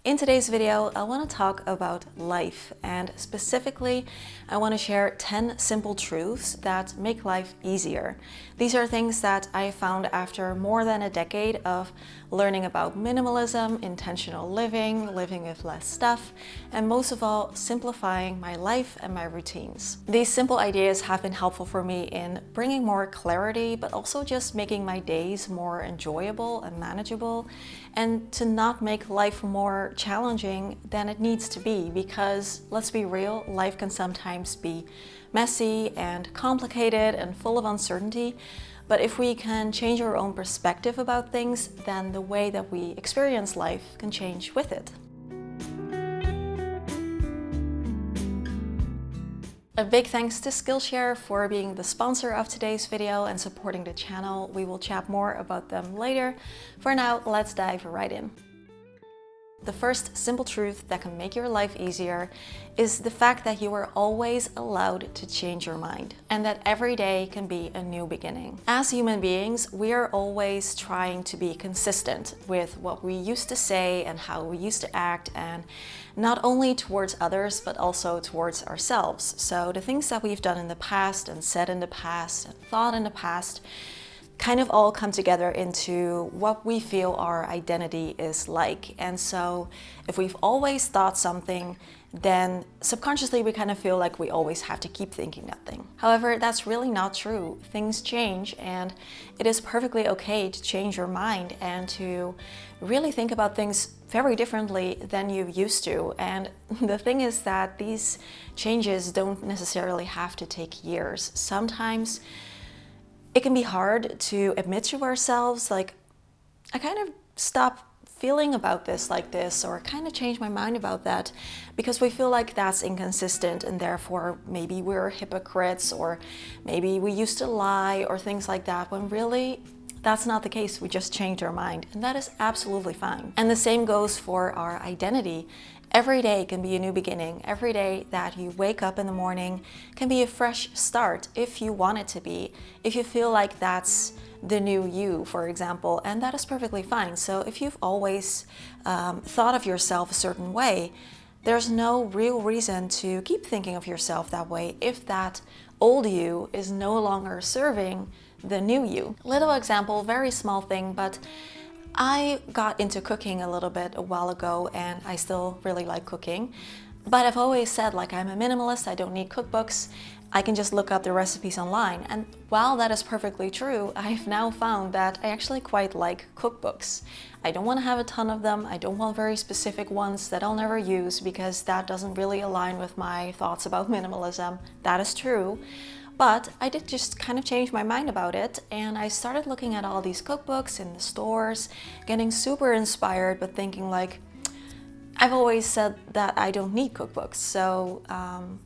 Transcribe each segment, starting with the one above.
In today's video, I want to talk about life, and specifically, I want to share 10 simple truths that make life easier. These are things that I found after more than a decade of learning about minimalism, intentional living, living with less stuff, and most of all, simplifying my life and my routines. These simple ideas have been helpful for me in bringing more clarity, but also just making my days more enjoyable and manageable, and to not make life more challenging than it needs to be, because let's be real, life can sometimes be messy and complicated and full of uncertainty. But if we can change our own perspective about things, then the way that we experience life can change with it. A big thanks to Skillshare for being the sponsor of today's video and supporting the channel. We will chat more about them later. For now, let's dive right in. The first simple truth that can make your life easier is the fact that you are always allowed to change your mind, and that every day can be a new beginning. As human beings, we are always trying to be consistent with what we used to say and how we used to act, and not only towards others, but also towards ourselves. So the things that we've done in the past and said in the past and thought in the past kind of all come together into what we feel our identity is like. And so if we've always thought something, then subconsciously we kind of feel like we always have to keep thinking that thing. However, that's really not true. Things change, and it is perfectly okay to change your mind and to really think about things very differently than you used to. And the thing is that these changes don't necessarily have to take years. Sometimes it can be hard to admit to ourselves, like, I kind of stopped feeling about this like this, or kind of changed my mind about that, because we feel like that's inconsistent and therefore maybe we're hypocrites, or maybe we used to lie, or things like that, when really that's not the case. We just changed our mind, and that is absolutely fine. And the same goes for our identity. Every day can be a new beginning. Every day that you wake up in the morning can be a fresh start if you want it to be, if you feel like that's the new you, for example, and that is perfectly fine. So if you've always thought of yourself a certain way, there's no real reason to keep thinking of yourself that way if that old you is no longer serving the new you. Little example, very small thing, but I got into cooking a little bit a while ago, and I still really like cooking. But I've always said, like, I'm a minimalist, I don't need cookbooks. I can just look up the recipes online. And while that is perfectly true, I've now found that I actually quite like cookbooks. I don't want to have a ton of them. I don't want very specific ones that I'll never use, because that doesn't really align with my thoughts about minimalism. That is true. But I did just kind of change my mind about it, and I started looking at all these cookbooks in the stores, getting super inspired, but thinking like, I've always said that I don't need cookbooks, so I'm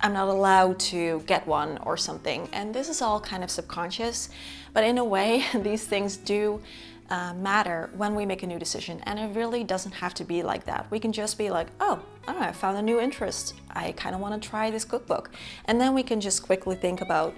not allowed to get one or something. And this is all kind of subconscious, but in a way, these things do matter when we make a new decision, and it really doesn't have to be like that. We can just be like, oh, I found a new interest. I kind of want to try this cookbook. And then we can just quickly think about,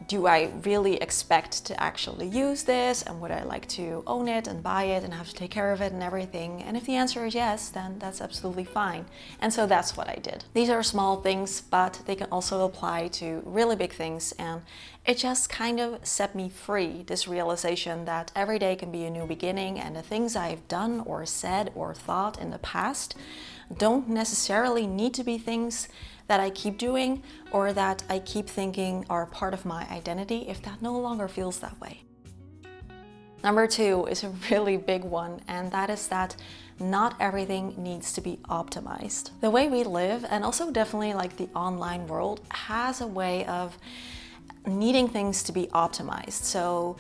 do I really expect to actually use this, and would I like to own it and buy it and have to take care of it and everything? And if the answer is yes, then that's absolutely fine. And so that's what I did. These are small things, but they can also apply to really big things, and it just kind of set me free, this realization that every day can be a new beginning, and the things I've done or said or thought in the past don't necessarily need to be things that I keep doing or that I keep thinking are part of my identity if that no longer feels that way. Number 2 is a really big one, and that is that not everything needs to be optimized. The way we live, and also definitely like the online world, has a way of needing things to be optimized. So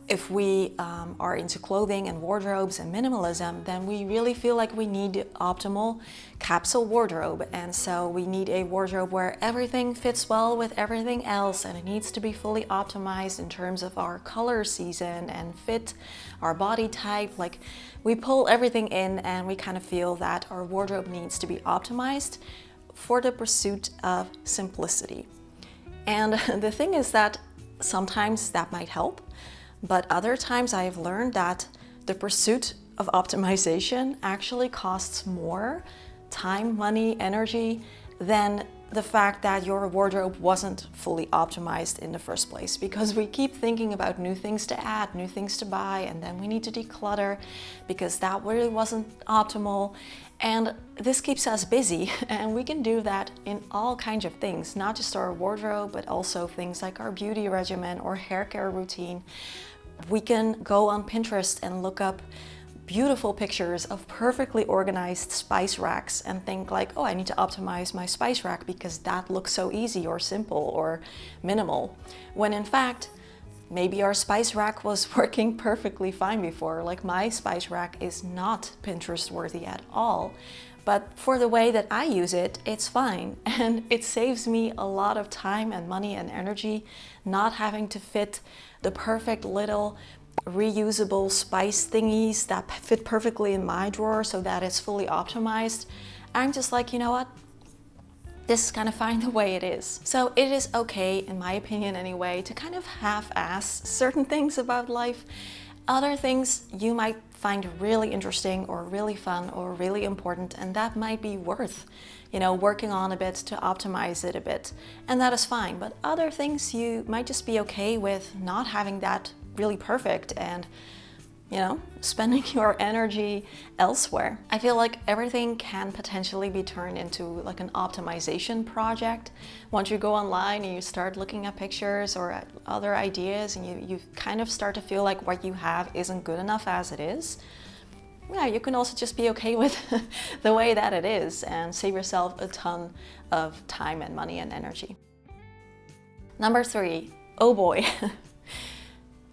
if we are into clothing and wardrobes and minimalism, then we really feel like we need the optimal capsule wardrobe. And so we need a wardrobe where everything fits well with everything else, and it needs to be fully optimized in terms of our color season and fit, our body type. Like, we pull everything in, and we kind of feel that our wardrobe needs to be optimized for the pursuit of simplicity. And the thing is that sometimes that might help, but other times I've learned that the pursuit of optimization actually costs more time, money, energy than the fact that your wardrobe wasn't fully optimized in the first place, because we keep thinking about new things to add, new things to buy, and then we need to declutter because that really wasn't optimal. And this keeps us busy, and we can do that in all kinds of things, not just our wardrobe, but also things like our beauty regimen or hair care routine. We can go on Pinterest and look up beautiful pictures of perfectly organized spice racks and think like, oh, I need to optimize my spice rack because that looks so easy or simple or minimal. When in fact, maybe our spice rack was working perfectly fine before. Like, my spice rack is not Pinterest worthy at all. But for the way that I use it, it's fine. And it saves me a lot of time and money and energy not having to fit the perfect little reusable spice thingies that fit perfectly in my drawer so that it's fully optimized. I'm just like, you know what? This is kind of fine the way it is. So it is okay, in my opinion anyway, to kind of half-ass certain things about life. Other things you might find really interesting or really fun or really important, and that might be worth, you know, working on a bit to optimize it a bit. And that is fine. But other things you might just be okay with not having that really perfect and, you know, spending your energy elsewhere. I feel like everything can potentially be turned into like an optimization project. Once you go online and you start looking at pictures or at other ideas, and you kind of start to feel like what you have isn't good enough as it is, yeah, you can also just be okay with the way that it is and save yourself a ton of time and money and energy. Number 3, oh boy.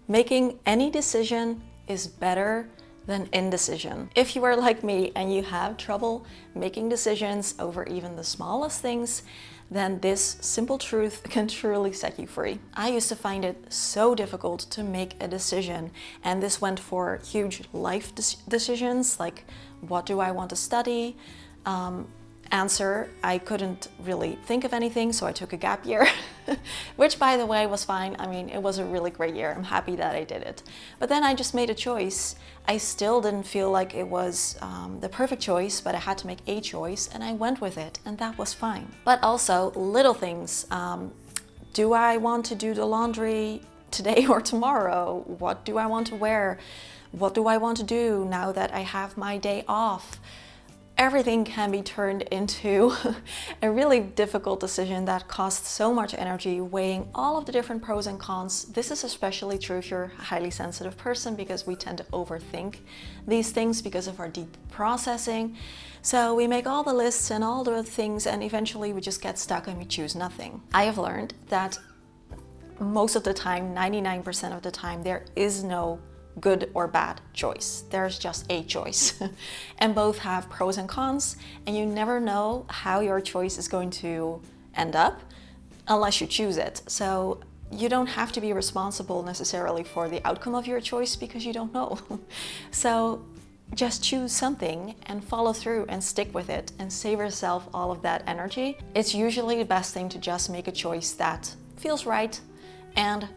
Making any decision is better than indecision. If you are like me and you have trouble making decisions over even the smallest things, then this simple truth can truly set you free. I used to find it so difficult to make a decision, and this went for huge life decisions like, what do I want to study? Answer, I couldn't really think of anything, so I took a gap year, which by the way was fine. I mean, it was a really great year. I'm happy that I did it. But then I just made a choice. I still didn't feel like it was the perfect choice, but I had to make a choice and I went with it, and that was fine. But also little things. Do I want to do the laundry today or tomorrow? What do I want to wear? What do I want to do now that I have my day off? Everything can be turned into a really difficult decision that costs so much energy, weighing all of the different pros and cons. This is especially true if you're a highly sensitive person, because we tend to overthink these things because of our deep processing. So we make all the lists and all the things, and eventually we just get stuck and we choose nothing. I have learned that most of the time, 99% of the time, there is no good or bad choice. There's just a choice. And both have pros and cons, and you never know how your choice is going to end up unless you choose it. So you don't have to be responsible necessarily for the outcome of your choice because you don't know. So just choose something and follow through and stick with it and save yourself all of that energy. It's usually the best thing to just make a choice that feels right and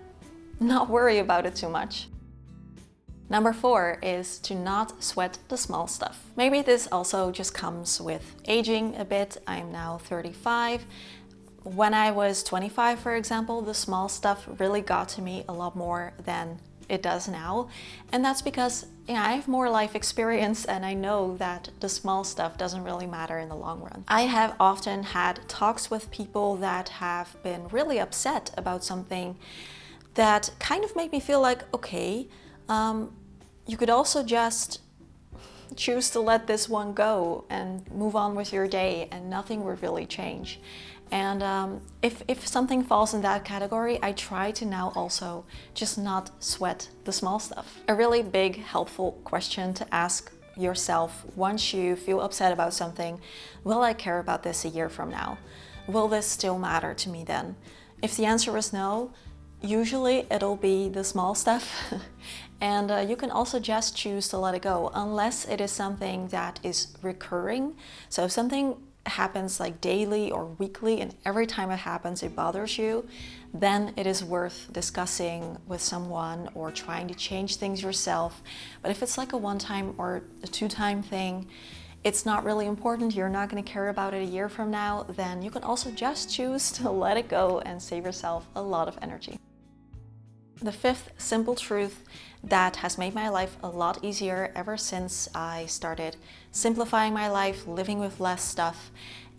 not worry about it too much. Number 4 is to not sweat the small stuff. Maybe this also just comes with aging a bit. I'm now 35. When I was 25, for example, the small stuff really got to me a lot more than it does now. And that's because, you know, I have more life experience, and I know that the small stuff doesn't really matter in the long run. I have often had talks with people that have been really upset about something that kind of made me feel like, okay, you could also just choose to let this one go and move on with your day, and nothing would really change. And if something falls in that category, I try to now also just not sweat the small stuff. A really big, helpful question to ask yourself once you feel upset about something: will I care about this a year from now? Will this still matter to me then? If the answer is no, usually it'll be the small stuff. And you can also just choose to let it go, unless it is something that is recurring. So if something happens like daily or weekly, and every time it happens it bothers you, then it is worth discussing with someone or trying to change things yourself. But if it's like a one-time or a two-time thing, it's not really important, you're not going to care about it a year from now, then you can also just choose to let it go and save yourself a lot of energy. The fifth simple truth that has made my life a lot easier ever since I started simplifying my life, living with less stuff,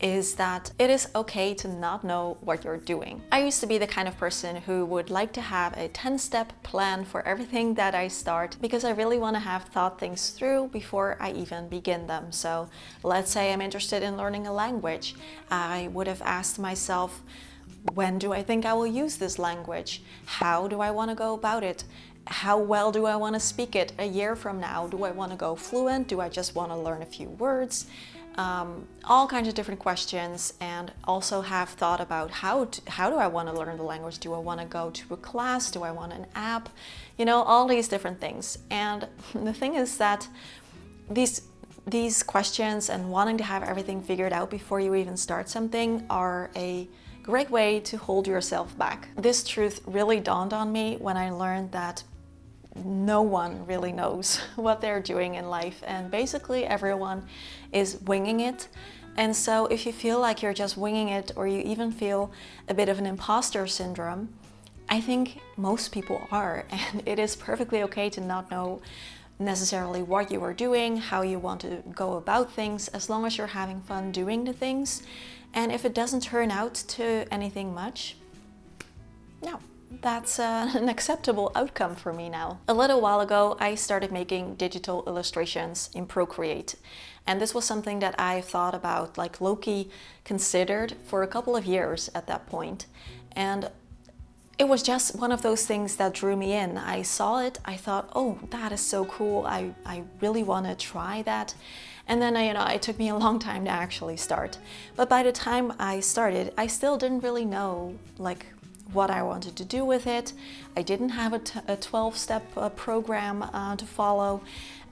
is that it is okay to not know what you're doing. I used to be the kind of person who would like to have a 10-step plan for everything that I start, because I really want to have thought things through before I even begin them. So let's say I'm interested in learning a language. I would have asked myself, when do I think I will use this language? How do I want to go about it? How well do I want to speak it a year from now? Do I want to go fluent? Do I just want to learn a few words? All kinds of different questions, and also have thought about how do I want to learn the language? Do I want to go to a class? Do I want an app? You know, all these different things. And the thing is that these questions and wanting to have everything figured out before you even start something are a great way to hold yourself back. This truth really dawned on me when I learned that no one really knows what they're doing in life, and basically everyone is winging it. And so if you feel like you're just winging it, or you even feel a bit of an imposter syndrome, I think most people are, and it is perfectly okay to not know necessarily what you are doing, how you want to go about things, as long as you're having fun doing the things. And if it doesn't turn out to anything much, no, that's an acceptable outcome for me now. A little while ago, I started making digital illustrations in Procreate. And this was something that I thought about, like low-key considered for a couple of years at that point. And it was just one of those things that drew me in. I saw it, I thought, oh, that is so cool. I really want to try that. And then, it took me a long time to actually start. But by the time I started, I still didn't really know like what I wanted to do with it. I didn't have a 12-step program to follow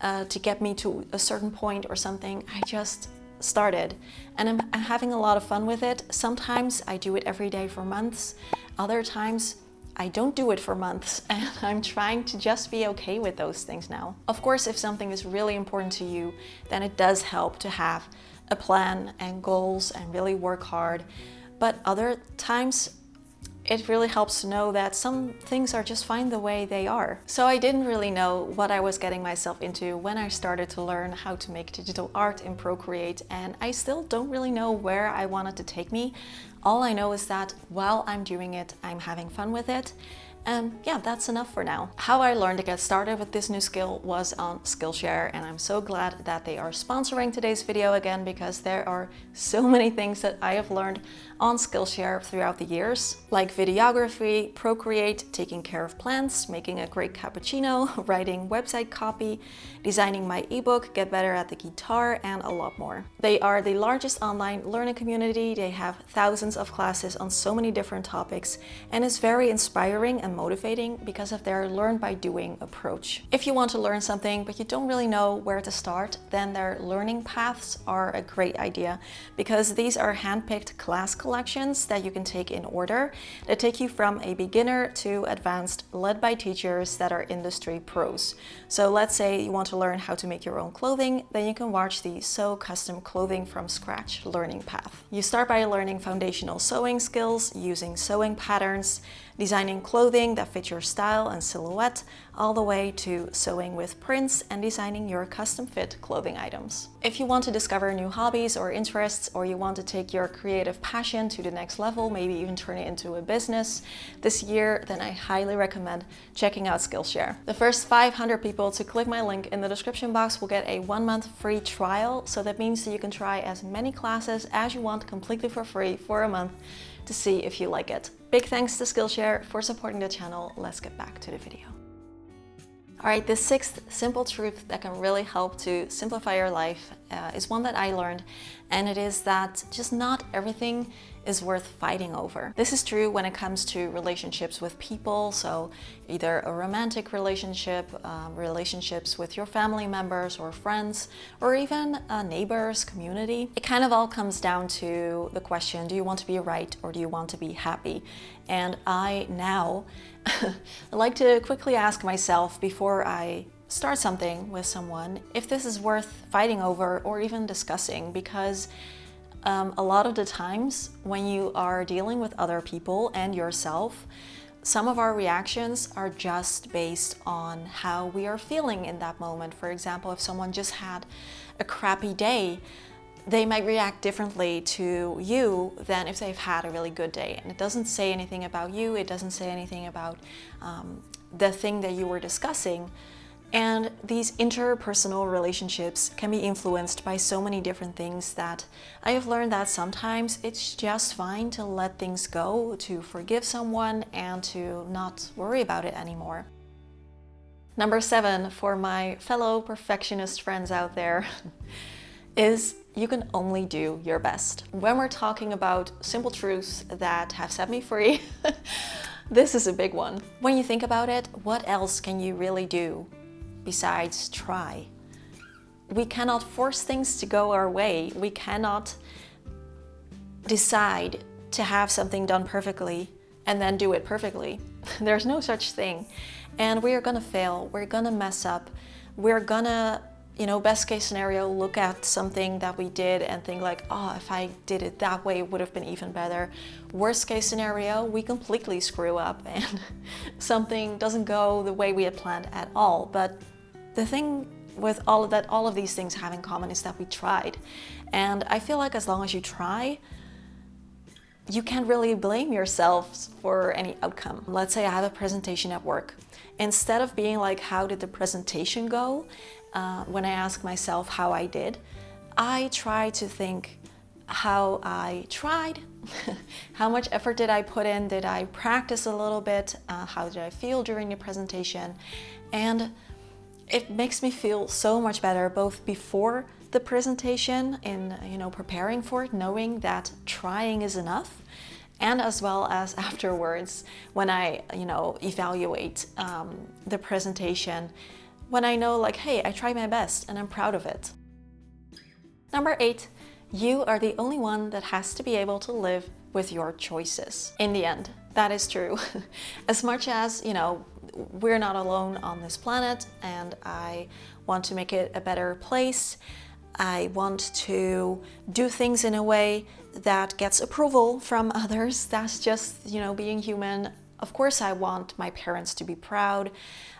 to get me to a certain point or something. I just started, and I'm having a lot of fun with it. Sometimes I do it every day for months. Other times I don't do it for months, and I'm trying to just be okay with those things now. Of course, if something is really important to you, then it does help to have a plan and goals and really work hard. But other times, it really helps to know that some things are just fine the way they are. So I didn't really know what I was getting myself into when I started to learn how to make digital art in Procreate, and I still don't really know where I want it to take me. All I know is that while I'm doing it, I'm having fun with it. And yeah, that's enough for now. How I learned to get started with this new skill was on Skillshare, and I'm so glad that they are sponsoring today's video again, because there are so many things that I have learned on Skillshare throughout the years, like videography, Procreate, taking care of plants, making a great cappuccino, writing website copy, designing my ebook, get better at the guitar, and a lot more. They are the largest online learning community. They have thousands of classes on so many different topics, and it's very inspiring and motivating because of their learn by doing approach. If you want to learn something but you don't really know where to start, then their learning paths are a great idea, because these are hand-picked class collections that you can take in order that take you from a beginner to advanced, led by teachers that are industry pros. So let's say you want to learn how to make your own clothing, then you can watch the Sew Custom Clothing from Scratch learning path. You start by learning foundational sewing skills, using sewing patterns, designing clothing that fits your style and silhouette, all the way to sewing with prints and designing your custom fit clothing items. If you want to discover new hobbies or interests, or you want to take your creative passion to the next level, maybe even turn it into a business this year, then I highly recommend checking out Skillshare. The first 500 people to click my link in the description box will get a 1-month free trial. So that means that you can try as many classes as you want completely for free for a month to see if you like it. Big thanks to Skillshare for supporting the channel. Let's get back to the video. All right, the sixth simple truth that can really help to simplify your life is one that I learned, and it is that just not everything is worth fighting over. This is true when it comes to relationships with people, so either a romantic relationship, relationships with your family members or friends, or even neighbors, community. It kind of all comes down to the question, do you want to be right or do you want to be happy? And I now like to quickly ask myself before I start something with someone if this is worth fighting over or even discussing, because a lot of the times when you are dealing with other people and yourself, some of our reactions are just based on how we are feeling in that moment. For example, if someone just had a crappy day, they might react differently to you than if they've had a really good day. And it doesn't say anything about you, it doesn't say anything about the thing that you were discussing. And these interpersonal relationships can be influenced by so many different things that I have learned that sometimes it's just fine to let things go, to forgive someone and to not worry about it anymore. Number 7, for my fellow perfectionist friends out there, is you can only do your best. When we're talking about simple truths that have set me free, this is a big one. When you think about it, what else can you really do besides try? We cannot force things to go our way. We cannot decide to have something done perfectly and then do it perfectly. There's no such thing. And we are gonna fail, we're gonna mess up, we're gonna, best case scenario, look at something that we did and think like, oh, if I did it that way, it would have been even better. Worst case scenario, we completely screw up and something doesn't go the way we had planned at all. But the thing with all of these things have in common is that we tried. And I feel like as long as you try, you can't really blame yourselves for any outcome. Let's say I have a presentation at work. Instead of being like, how did the presentation go? When I ask myself how I did, I try to think how I tried, how much effort did I put in, did I practice a little bit, how did I feel during the presentation, and it makes me feel so much better both before the presentation in preparing for it, knowing that trying is enough, and as well as afterwards when I evaluate the presentation, when I know like, hey, I tried my best and I'm proud of it. Number 8, you are the only one that has to be able to live with your choices. In the end, that is true. As much as, we're not alone on this planet and I want to make it a better place, I want to do things in a way that gets approval from others. That's just, being human. Of course, I want my parents to be proud.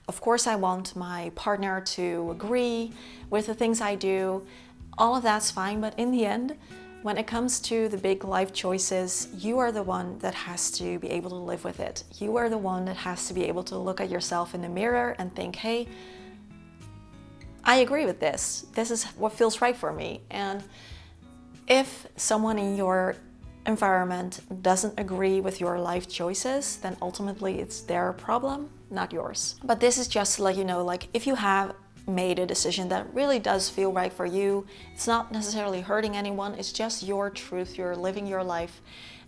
Of course, I want my partner to agree with the things I do. All of that's fine, but in the end, when it comes to the big life choices, you are the one that has to be able to live with it. You are the one that has to be able to look at yourself in the mirror and think, hey, I agree with this. This is what feels right for me. And if someone in your environment doesn't agree with your life choices, then ultimately it's their problem, not yours. But this is just to let you know, like, if you have made a decision that really does feel right for you, it's not necessarily hurting anyone, it's just your truth, you're living your life,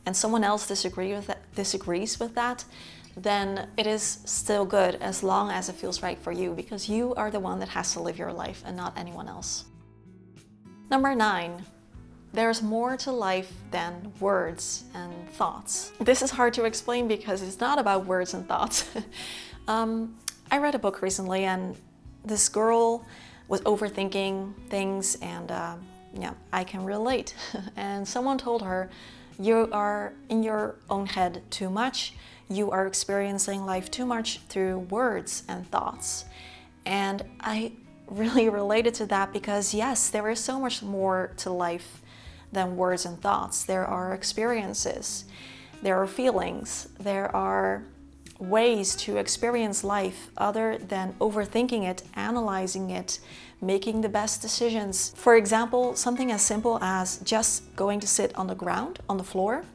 and someone else disagrees with that, then it is still good as long as it feels right for you, because you are the one that has to live your life and not anyone else. Number 9. There's more to life than words and thoughts. This is hard to explain because it's not about words and thoughts. I read a book recently and this girl was overthinking things and I can relate. And someone told her, you are in your own head too much. You are experiencing life too much through words and thoughts. And I really related to that because yes, there is so much more to life than words and thoughts. There are experiences, there are feelings, there are ways to experience life other than overthinking it, analyzing it, making the best decisions. For example, something as simple as just going to sit on the ground, on the floor,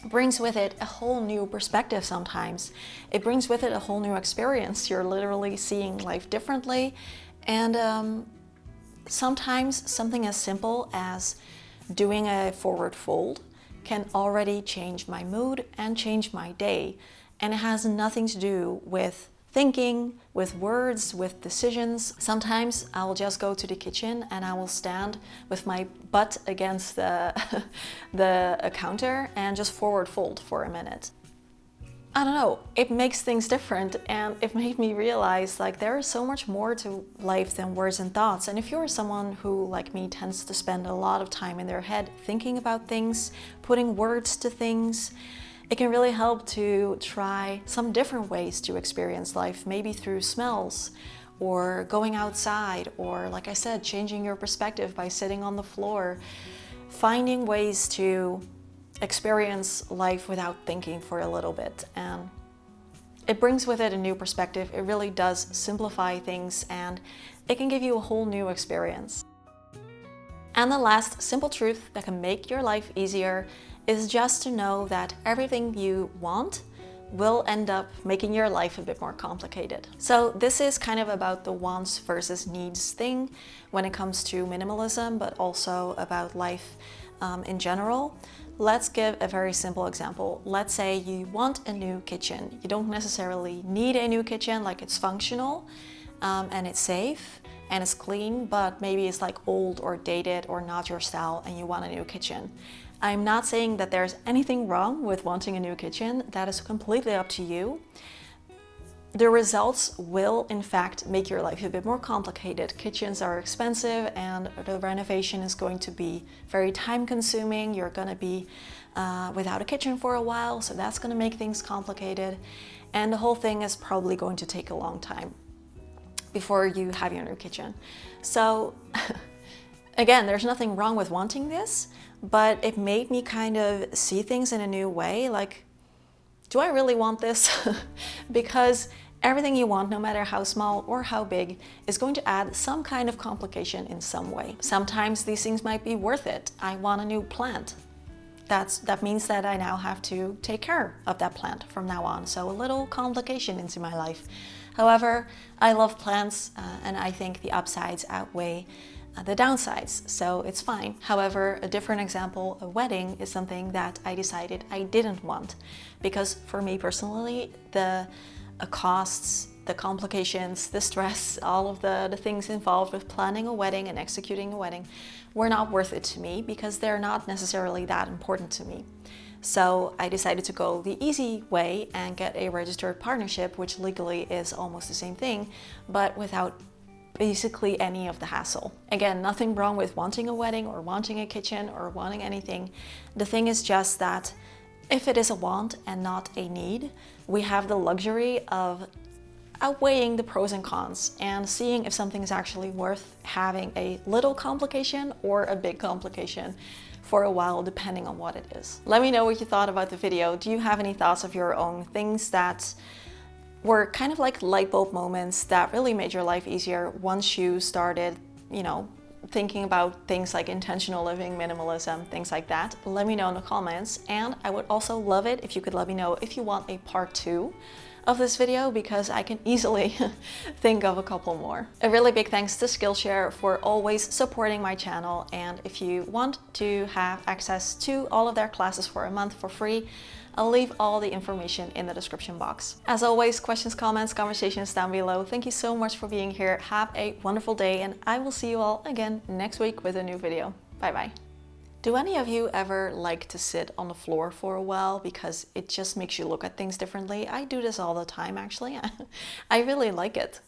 brings with it a whole new perspective sometimes. It brings with it a whole new experience. You're literally seeing life differently, and Sometimes something as simple as doing a forward fold can already change my mood and change my day. And it has nothing to do with thinking, with words, with decisions. Sometimes I'll just go to the kitchen and I will stand with my butt against the counter and just forward fold for a minute. I don't know, it makes things different, and it made me realize like there is so much more to life than words and thoughts. And if you're someone who, like me, tends to spend a lot of time in their head thinking about things, putting words to things, it can really help to try some different ways to experience life, maybe through smells or going outside, or like I said, changing your perspective by sitting on the floor, finding ways to experience life without thinking for a little bit. And it brings with it a new perspective. It really does simplify things, and it can give you a whole new experience. And the last simple truth that can make your life easier is just to know that everything you want will end up making your life a bit more complicated. So this is kind of about the wants versus needs thing when it comes to minimalism, but also about life in general. Let's give a very simple example. Let's say you want a new kitchen. You don't necessarily need a new kitchen, like it's functional and it's safe and it's clean, but maybe it's like old or dated or not your style and you want a new kitchen. I'm not saying that there's anything wrong with wanting a new kitchen. That is completely up to you. The results will, in fact, make your life a bit more complicated. Kitchens are expensive and the renovation is going to be very time consuming. You're going to be without a kitchen for a while, so that's going to make things complicated. And the whole thing is probably going to take a long time before you have your new kitchen. So again, there's nothing wrong with wanting this, but it made me kind of see things in a new way. Like, do I really want this? Because everything you want, no matter how small or how big, is going to add some kind of complication in some way. Sometimes these things might be worth it. I want a new plant. That means that I now have to take care of that plant from now on. So a little complication into my life. However, I love plants and I think the upsides outweigh the downsides, so it's fine. However, a different example, a wedding, is something that I decided I didn't want, because for me personally, the costs, the complications, the stress, all of the things involved with planning a wedding and executing a wedding were not worth it to me, because they're not necessarily that important to me. So I decided to go the easy way and get a registered partnership, which legally is almost the same thing, but without basically any of the hassle. Again, nothing wrong with wanting a wedding or wanting a kitchen or wanting anything. The thing is just that if it is a want and not a need, we have the luxury of outweighing the pros and cons and seeing if something is actually worth having a little complication or a big complication for a while, depending on what it is. Let me know what you thought about the video. Do you have any thoughts of your own, things that were kind of like light bulb moments that really made your life easier once you started, thinking about things like intentional living, minimalism, things like that? Let me know in the comments. And I would also love it if you could let me know if you want a part 2 of this video, because I can easily think of a couple more. A really big thanks to Skillshare for always supporting my channel. And if you want to have access to all of their classes for a month for free, I'll leave all the information in the description box. As always, questions, comments, conversations down below. Thank you so much for being here. Have a wonderful day, and I will see you all again next week with a new video. Bye bye. Do any of you ever like to sit on the floor for a while because it just makes you look at things differently? I do this all the time, actually. I really like it.